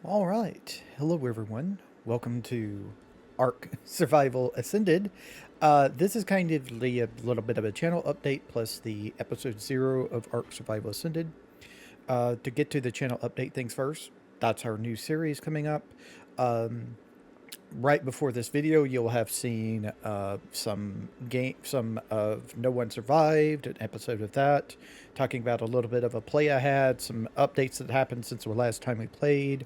All right. Hello, everyone. Welcome to Ark Survival Ascended. This is kind of a little bit of a channel update plus the episode 0 of Ark Survival Ascended. To get to the channel update things first, that's our new series coming up. Right before this video, you'll have seen some of No One Survived, an episode of that, talking about a little bit of a play I had, some updates that happened since the last time we played.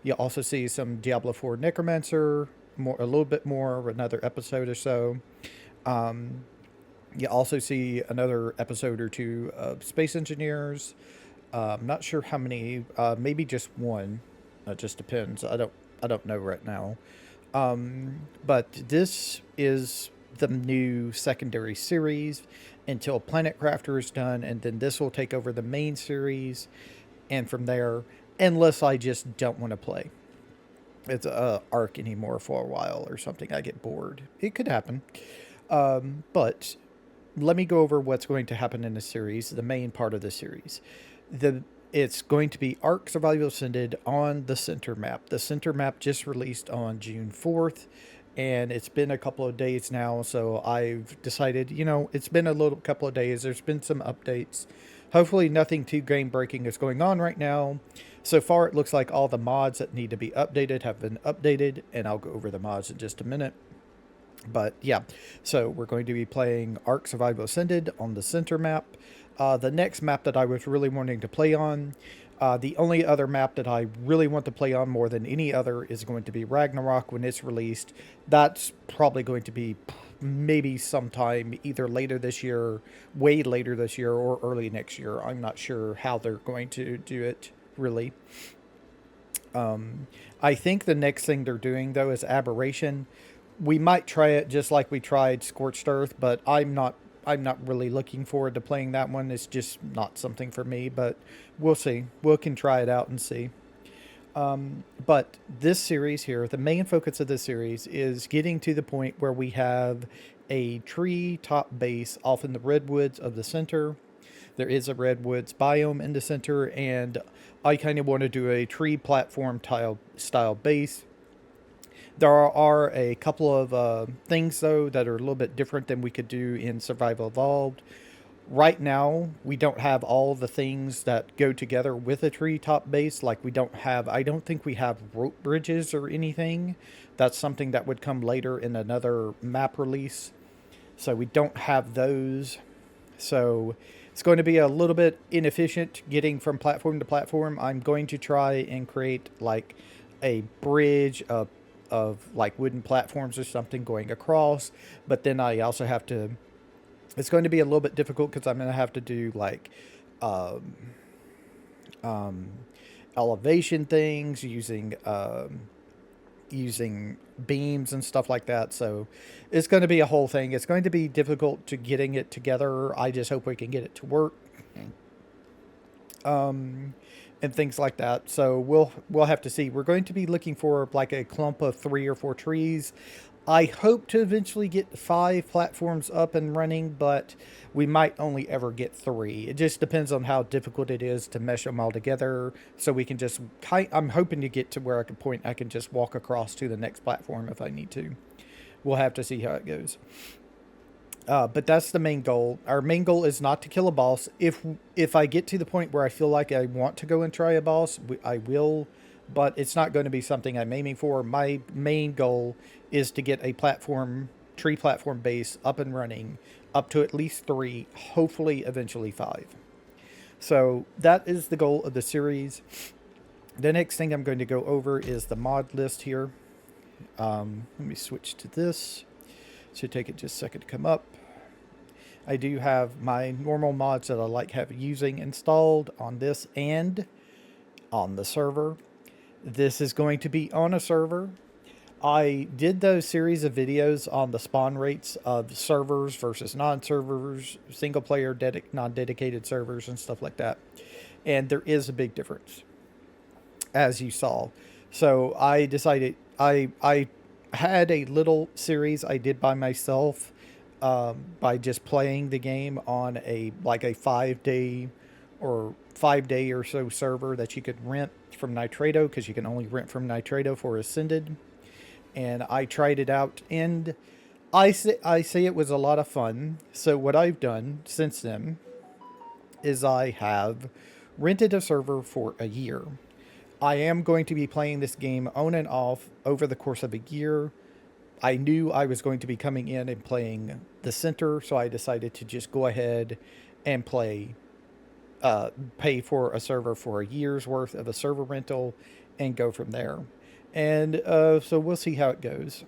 You'll also see some Diablo 4 Necromancer, a little bit more, another episode or so. You also see another episode or two of Space Engineers. I'm not sure how many, maybe just one. It just depends. I don't know right now. But this is the new secondary series until Planet Crafter is done, and then this will take over the main series, and from there, unless I just don't want to play it's Arc anymore for a while or something, I get bored. It could happen. But let me go over what's going to happen in the series, the main part of the series. It's going to be Ark Survival Ascended on the center map. The center map just released on June 4th, and it's been a couple of days now, so I've decided, it's been a little couple of days. There's been some updates. Hopefully nothing too game-breaking is going on right now. So far, it looks like all the mods that need to be updated have been updated, and I'll go over the mods in just a minute. But yeah, so we're going to be playing Ark Survival Ascended on the center map. The next map that I was really wanting to play on, the only other map that I really want to play on more than any other is going to be Ragnarok when it's released. That's probably going to be maybe sometime either later this year, way later this year, or early next year. I'm not sure how they're going to do it, really. I think the next thing they're doing, though, is Aberration. We might try it just like we tried Scorched Earth, but I'm not really looking forward to playing that one. It's just not something for me, but we'll see. We can try it out and see. But this series here, the main focus of this series is getting to the point where we have a Treetop base off in the redwoods of the center. There is a redwoods biome in the center, and I kind of want to do a tree platform style base. There are a couple of things, though, that are a little bit different than we could do in Survival Evolved. Right now, we don't have all the things that go together with a treetop base. Like, I don't think we have rope bridges or anything. That's something that would come later in another map release. So we don't have those. So it's going to be a little bit inefficient getting from platform to platform. I'm going to try and create like a bridge of like wooden platforms or something going across, but then I also have to, it's going to be a little bit difficult because I'm going to have to do like elevation things using beams and stuff like that. So it's going to be a whole thing. It's going to be difficult to getting it together. I just hope we can get it to work. And things like that. So we'll have to see. We're going to be looking for like a clump of 3 or 4 trees. I hope to eventually get 5 platforms up and running, but we might only ever get 3. It just depends on how difficult it is to mesh them all together. So we can just, I'm hoping to get to where I can just walk across to the next platform if I need to. We'll have to see how it goes. But that's the main goal. Our main goal is not to kill a boss. If I get to the point where I feel like I want to go and try a boss, I will. But it's not going to be something I'm aiming for. My main goal is to get a tree platform base up and running, up to at least 3, hopefully eventually 5. So that is the goal of the series. The next thing I'm going to go over is the mod list here. Let me switch to this. Should take it just a second to come up. I do have my normal mods that I like using installed on this and on the server. This is going to be on a server. I did those series of videos on the spawn rates of servers versus non-servers, single player, non-dedicated servers, and stuff like that. And there is a big difference, as you saw. So I decided, I had a little series I did by myself by just playing the game on a 5-day or so server that you could rent. from Nitrado because you can only rent from Nitrado for Ascended. And I tried it out, and I say it was a lot of fun. So what I've done since then is I have rented a server for a year. I am going to be playing this game on and off over the course of a year. I knew I was going to be coming in and playing the center, so I decided to just go ahead and pay for a server for a year's worth of a server rental and go from there. And so we'll see how it goes.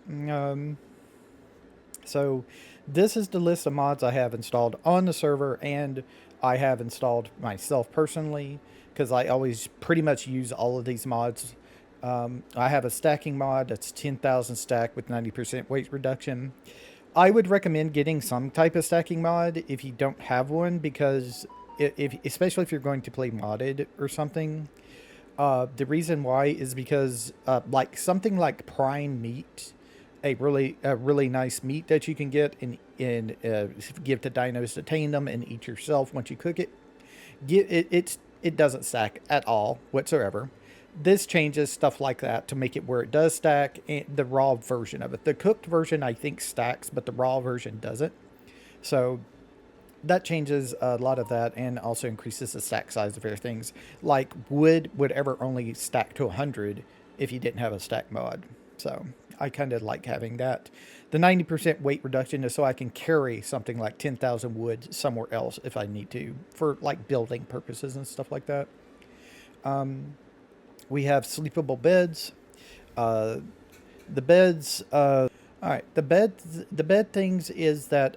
So this is the list of mods I have installed on the server, and I have installed myself personally because I always pretty much use all of these mods. I have a stacking mod that's 10,000 stack with 90% weight reduction. I would recommend getting some type of stacking mod if you don't have one, because especially if you're going to play modded or something. The reason why is because like something like prime meat, a really nice meat that you can get and give to dinos to tame them and eat yourself once you cook it. It doesn't stack at all whatsoever. This changes stuff like that to make it where it does stack, and the raw version of it. The cooked version I think stacks, but the raw version doesn't. So that changes a lot of that, and also increases the stack size of everything. Like wood would ever only stack to 100 if you didn't have a stack mod. So I kind of like having that. The 90% weight reduction is so I can carry something like 10,000 wood somewhere else if I need to, for like building purposes and stuff like that. We have sleepable beds. The beds. All right. The bed things is that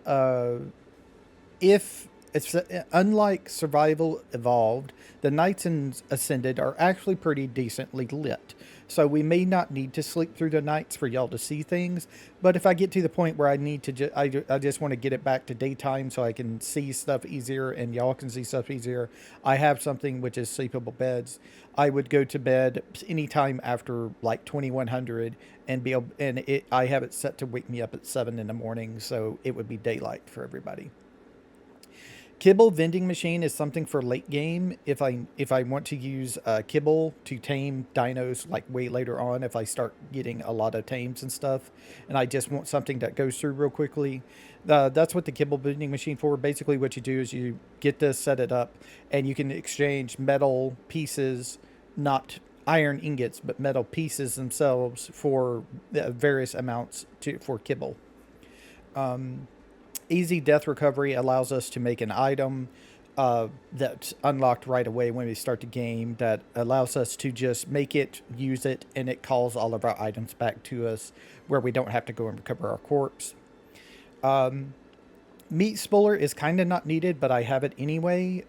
if it's unlike Survival Evolved, the nights in Ascended are actually pretty decently lit. So we may not need to sleep through the nights for y'all to see things. But if I get to the point where I need to, I just want to get it back to daytime so I can see stuff easier and y'all can see stuff easier. I have something which is sleepable beds. I would go to bed anytime after like 2100 and be able, and I have it set to wake me up at 7 in the morning, so it would be daylight for everybody. Kibble vending machine is something for late game. If I want to use kibble to tame dinos like way later on, if I start getting a lot of tames and stuff, and I just want something that goes through real quickly, that's what the kibble vending machine for. Basically, what you do is you get this, set it up, and you can exchange metal pieces, not iron ingots, but metal pieces themselves for various amounts for kibble. Easy death recovery allows us to make an item that's unlocked right away when we start the game, that allows us to just make it, use it, and it calls all of our items back to us where we don't have to go and recover our corpse. Meat spoiler is kind of not needed, but I have it anyway.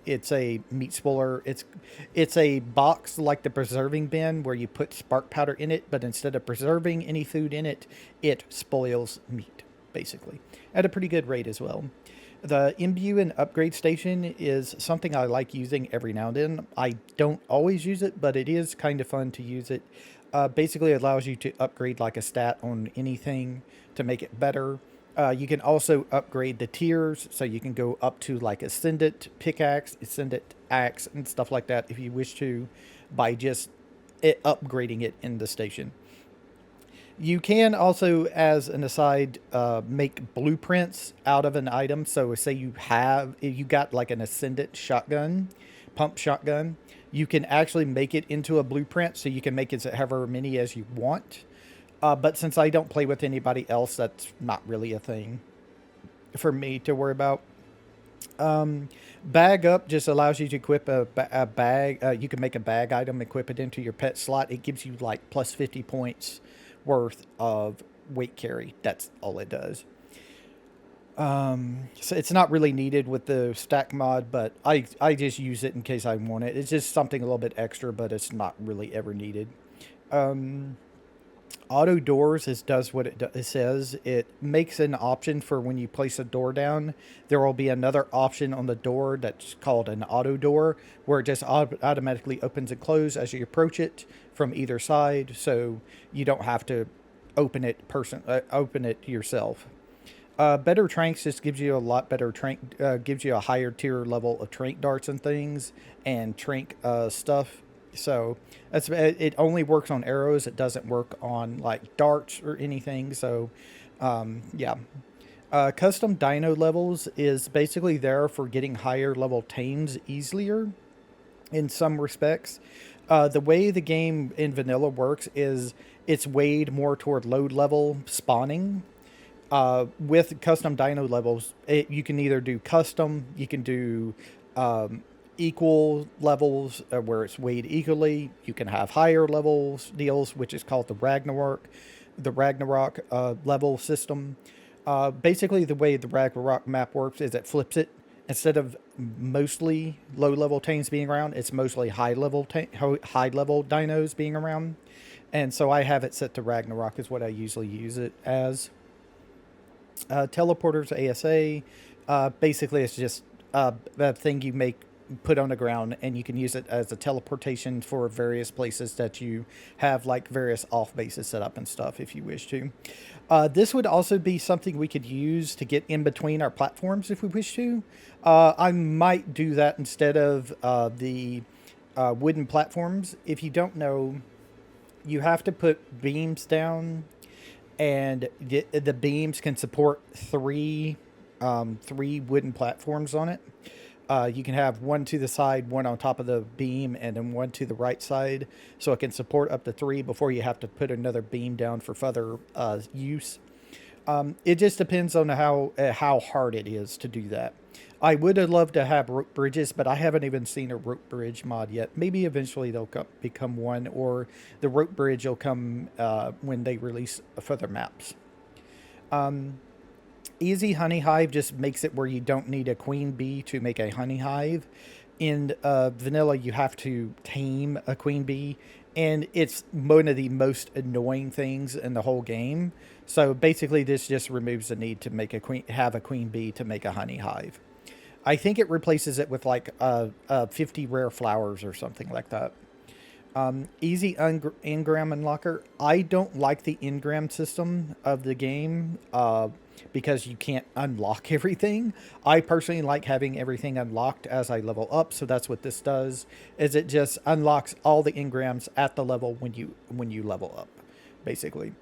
It's a meat spoiler. It's a box like the preserving bin where you put spark powder in it, but instead of preserving any food in it, it spoils meat, basically, at a pretty good rate as well. The imbue and upgrade station is something I like using every now and then. I don't always use it, but it is kind of fun to use it. Basically, it allows you to upgrade like a stat on anything to make it better. You can also upgrade the tiers, so you can go up to like Ascendant Pickaxe, Ascendant Axe, and stuff like that if you wish to, by just upgrading it in the station. You can also, as an aside, make blueprints out of an item. So say if you got like an Ascendant shotgun, pump shotgun, you can actually make it into a blueprint, so you can make it however many as you want. But since I don't play with anybody else, that's not really a thing for me to worry about. Bag up just allows you to equip a bag. You can make a bag item, equip it into your pet slot. It gives you like plus 50 points worth of weight carry. That's all it does. So it's not really needed with the stack mod, but I just use it in case I want it. It's just something a little bit extra, but it's not really ever needed. Auto doors does what it says. It makes an option for when you place a door down. There will be another option on the door that's called an auto door, where it just automatically opens and closes as you approach it from either side, so you don't have to open it yourself. Better tranks just gives you a lot better gives you a higher tier level of trank darts and things, and trank stuff. So it only works on arrows. It doesn't work on like darts or anything. So yeah. Custom dino levels is basically there for getting higher level tames easier in some respects. The way the game in vanilla works is it's weighed more toward low level spawning. With custom dino levels, you can either do custom, you can do equal levels where it's weighed equally. You can have higher levels deals, which is called the Ragnarok level system. Basically, the way the Ragnarok map works is it flips it. Instead of mostly low level tames being around, it's mostly high level dinos being around. And so I have it set to Ragnarok is what I usually use it as. Teleporters ASA. Basically, it's just a thing you make put on the ground, and you can use it as a teleportation for various places that you have like various off bases set up and stuff if you wish to. This would also be something we could use to get in between our platforms if we wish to. I might do that instead of the wooden platforms. If you don't know, you have to put beams down, and the beams can support three wooden platforms on it. You can have one to the side, one on top of the beam, and then one to the right side, so it can support up to three before you have to put another beam down for further use. It just depends on how hard it is to do that. I would have loved to have rope bridges, but I haven't even seen a rope bridge mod yet. Maybe eventually they'll become one, or the rope bridge will come when they release further maps. Easy honey hive just makes it where you don't need a queen bee to make a honey hive. In vanilla, you have to tame a queen bee, and it's one of the most annoying things in the whole game. So basically, this just removes the need to have a queen bee to make a honey hive. I think it replaces it with like 50 rare flowers or something like that. Easy engram unlocker. I don't like the engram system of the game because you can't unlock everything. I personally like having everything unlocked as I level up, so that's what this does. Is it just unlocks all the engrams at the level when you level up, basically.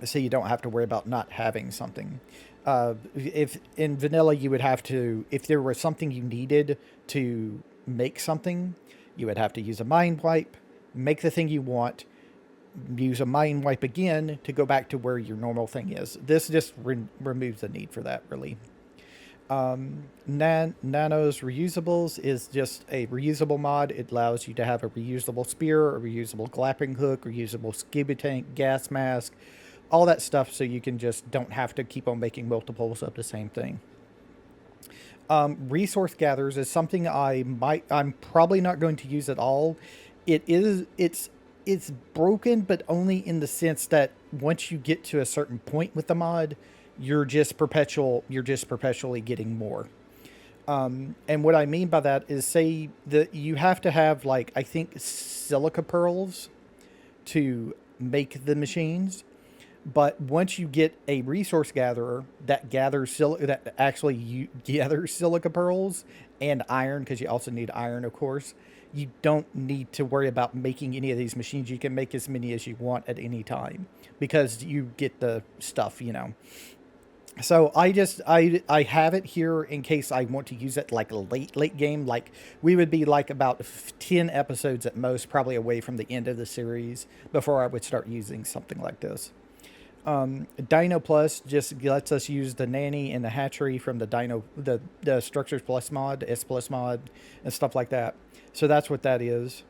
So you don't have to worry about not having something. If in vanilla you would have to, if there was something you needed to make something, you would have to use a mind wipe, make the thing you want, use a mind wipe again to go back to where your normal thing is. This just removes the need for that, really. Nano's Reusables is just a reusable mod. It allows you to have a reusable spear, a reusable grappling hook, reusable scuba tank, gas mask, all that stuff, so you can just don't have to keep on making multiples of the same thing. Resource gatherers is something I'm probably not going to use at all. It's broken, but only in the sense that once you get to a certain point with the mod, you're just perpetually getting more. And what I mean by that is, say that you have to have like, I think, silica pearls to make the machines. But once you get a resource gatherer that gathers gathers silica pearls and iron, because you also need iron, of course, you don't need to worry about making any of these machines. You can make as many as you want at any time because you get the stuff, you know. So I have it here in case I want to use it like a late game. Like we would be like about 10 episodes at most, probably away from the end of the series before I would start using something like this. Dino Plus just lets us use the nanny and the hatchery from the Structures Plus mod, the S Plus mod, and stuff like that. So that's what that is.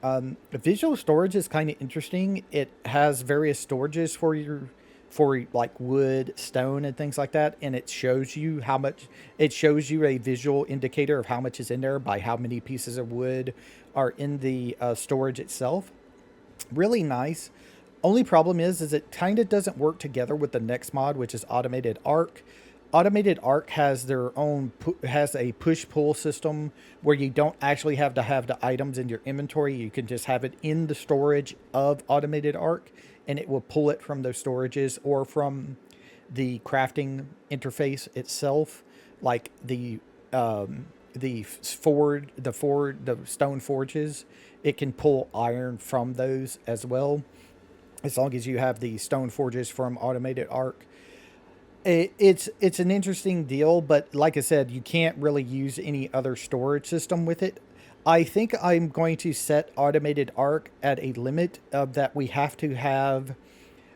The visual storage is kind of interesting. It has various storages for like wood, stone, and things like that, and it shows you how much. It shows you a visual indicator of how much is in there by how many pieces of wood are in the storage itself. Really nice. Only problem is it kind of doesn't work together with the next mod, which is Automated Arc. Automated Arc has has a push-pull system where you don't actually have to have the items in your inventory. You can just have it in the storage of Automated Arc, and it will pull it from those storages or from the crafting interface itself, like the the stone forges, it can pull iron from those as well, as long as you have the stone forges from Automated Arc. It's an interesting deal, but like I said, you can't really use any other storage system with it. I think I'm going to set Automated Arc at a limit of that we have to have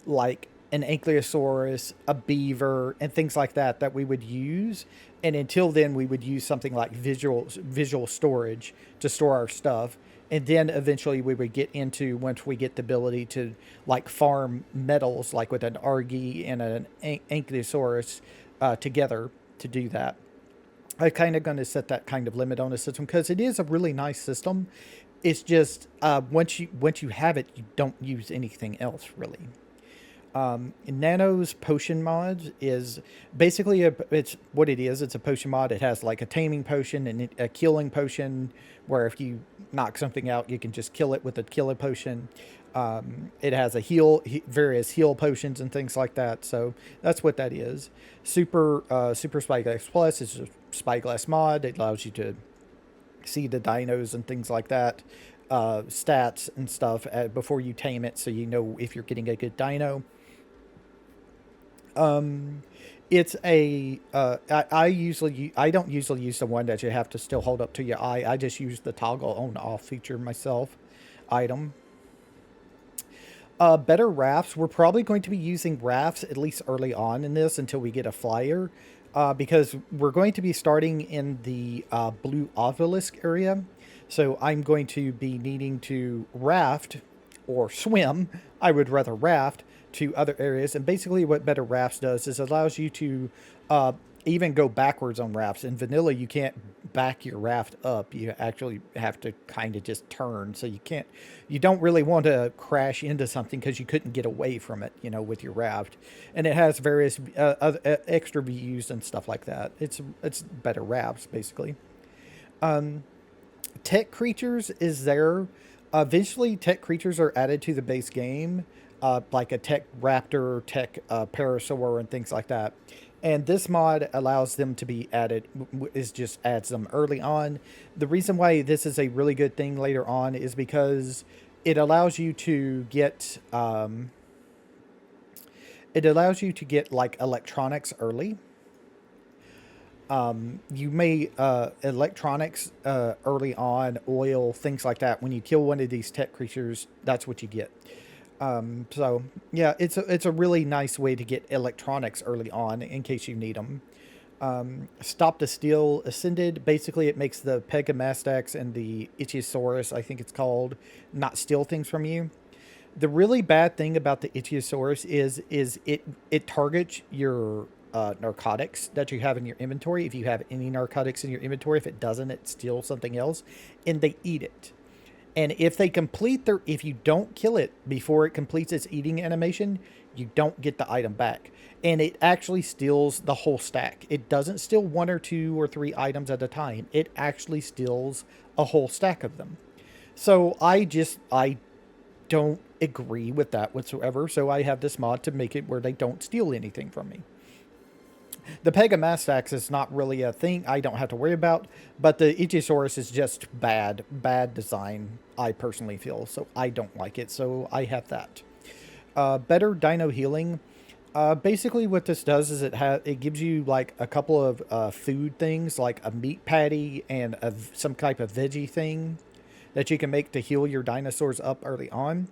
like an ankylosaurus, a beaver, and things like that that we would use. And until then, we would use something like visual storage to store our stuff. And then eventually we would get into, once we get the ability to like farm metals, like with an Argy and an ankylosaurus together to do that. I kind of going to set that kind of limit on the system because it is a really nice system. It's just once you have it, you don't use anything else really. Nano's potion mod is basically it's what it is. It's a potion mod. It has like a taming potion and a killing potion, where if you knock something out, you can just kill it with a killing potion. It has various heal potions and things like that. So that's what that is. Super Spyglass Plus is a Spyglass mod. It allows you to see the dinos and things like that, stats and stuff before you tame it, so you know if you're getting a good dino. It's a I don't usually use the one that you have to still hold up to your eye. I just use the toggle on off feature myself. Item. Better rafts. We're probably going to be using rafts at least early on in this until we get a flyer, because we're going to be starting in the blue obelisk area. So I'm going to be needing to raft or swim. I would rather raft to other areas. And basically what Better Rafts does is it allows you to even go backwards on rafts. In vanilla, you can't back your raft up. You actually have to kind of just turn. So you don't really want to crash into something because you couldn't get away from it, with your raft. And it has various other, extra views and stuff like that. It's Better Rafts, basically. Tech creatures is there. Eventually, tech creatures are added to the base game, like a tech raptor, tech parasaur, and things like that. And this mod allows them to be added, just adds them early on. The reason why this is a really good thing later on is because it allows you to get like electronics early. You may electronics early on, oil, things like that. When you kill one of these tech creatures, that's what you get. So yeah, it's a really nice way to get electronics early on in case you need them. Stop the Steal Ascended. Basically, it makes the Pegamastax and the Ichthyosaurus, I think it's called, not steal things from you. The really bad thing about the Ichthyosaurus is it targets your narcotics that you have in your inventory. If you have any narcotics in your inventory, if it doesn't, it steals something else, and they eat it. And if you don't kill it before it completes its eating animation, you don't get the item back. And it actually steals the whole stack. It doesn't steal one or two or three items at a time. It actually steals a whole stack of them. So I don't agree with that whatsoever. So I have this mod to make it where they don't steal anything from me. The Pegamastax is not really a thing I don't have to worry about, but the Ichthyosaurus is just bad design, I personally feel, so I don't like it, so I have that. Better Dino Healing. Basically what this does is it gives you like a couple of food things, like a meat patty and some type of veggie thing that you can make to heal your dinosaurs up early on.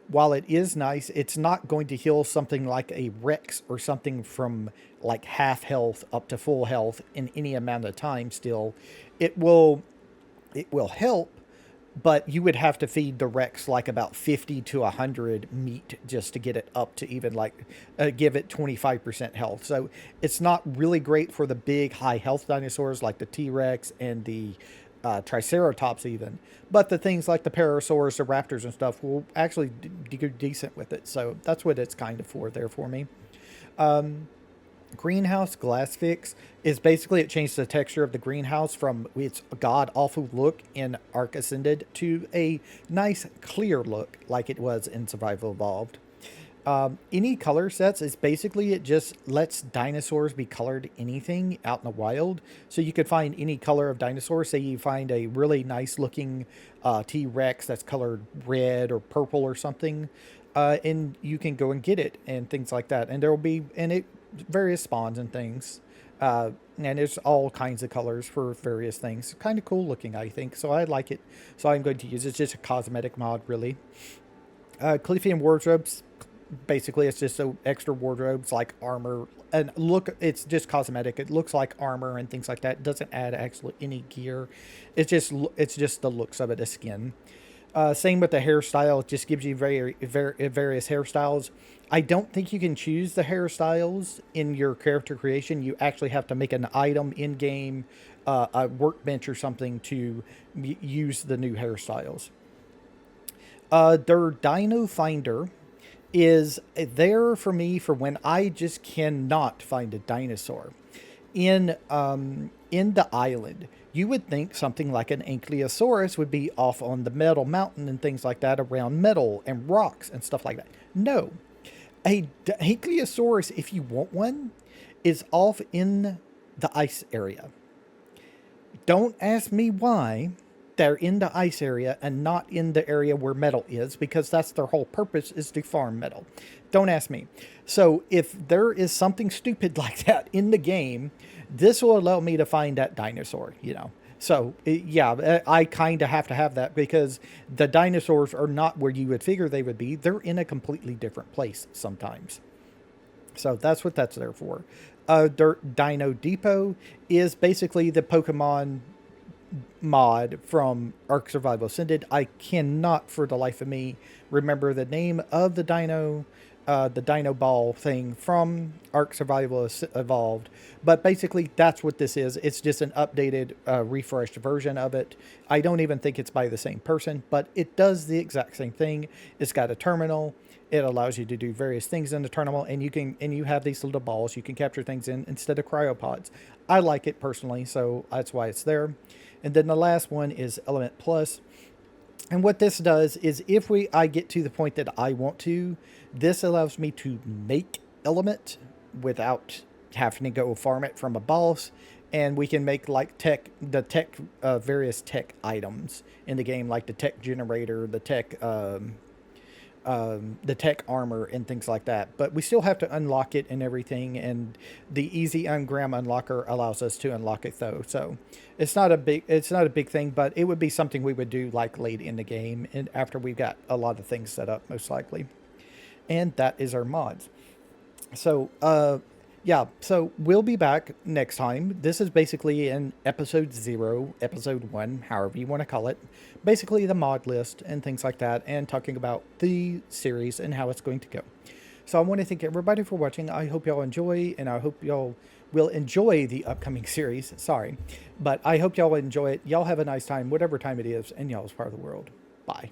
While it is nice, it's not going to heal something like a Rex or something from like half health up to full health in any amount of time still. It will help, but you would have to feed the Rex like about 50 to 100 meat just to get it up to even like give it 25% health. So it's not really great for the big high health dinosaurs like the T-Rex and the Triceratops even, but the things like the Parasaurs, the Raptors and stuff will actually do decent with it. So that's what it's kind of for there for me. Greenhouse Glass Fix is basically, it changed the texture of the greenhouse from its god-awful look in Arc Ascended to a nice clear look like it was in Survival Evolved. Any color sets is basically it just lets dinosaurs be colored anything out in the wild. So you could find any color of dinosaur. Say you find a really nice looking T Rex that's colored red or purple or something, and you can go and get it and things like that. And there will be and it various spawns and things. And there's all kinds of colors for various things. Kind of cool looking, I think. So I like it. So I'm going to use it. It's just a cosmetic mod, really. Clefian wardrobes, basically it's just so extra wardrobes like armor and look, it's just cosmetic. It looks like armor and things like that. It doesn't add actually any gear. It's just the looks of it, a skin. Same with the hairstyle. It just gives you various hairstyles. I don't think you can choose the hairstyles in your character creation. You actually have to make an item in game, a workbench or something to use the new hairstyles. Their Dino Finder is there for me for when I just cannot find a dinosaur in the island. You would think something like an Ankylosaurus would be off on the metal mountain and things like that around metal and rocks and stuff like that. No, Ankylosaurus, if you want one, is off in the ice area. Don't ask me why they're in the ice area and not in the area where metal is, because that's their whole purpose, is to farm metal. Don't ask me. So if there is something stupid like that in the game, this will allow me to find that dinosaur. So yeah, I kind of have to have that because the dinosaurs are not where you would figure they would be. They're in a completely different place sometimes. So that's what that's there for. Dirt Dino Depot is basically the Pokemon mod from Ark Survival Ascended. I cannot for the life of me remember the name of the Dino Ball thing from Ark Survival Evolved. But basically, that's what this is. It's just an updated, refreshed version of it. I don't even think it's by the same person, but it does the exact same thing. It's got a terminal. It allows you to do various things in the terminal, and you have these little balls you can capture things in instead of cryopods. I like it personally, so that's why it's there. And then the last one is Element Plus. And what this does is if I get to the point that I want to, this allows me to make element without having to go farm it from a boss. And we can make like various tech items in the game, like the tech generator, the tech armor and things like that. But we still have to unlock it and everything. And the easy ungram unlocker allows us to unlock it though. So it's not a big thing, but it would be something we would do like late in the game and after we've got a lot of things set up, most likely. And that is our mods. So, yeah, so we'll be back next time. This is basically in episode 0, episode 1, however you want to call it. Basically the mod list and things like that, and talking about the series and how it's going to go. So I want to thank everybody for watching. I hope y'all enjoy, and I hope y'all will enjoy the upcoming series. Sorry. But I hope y'all enjoy it. Y'all have a nice time, whatever time it is, and y'all's part of the world. Bye.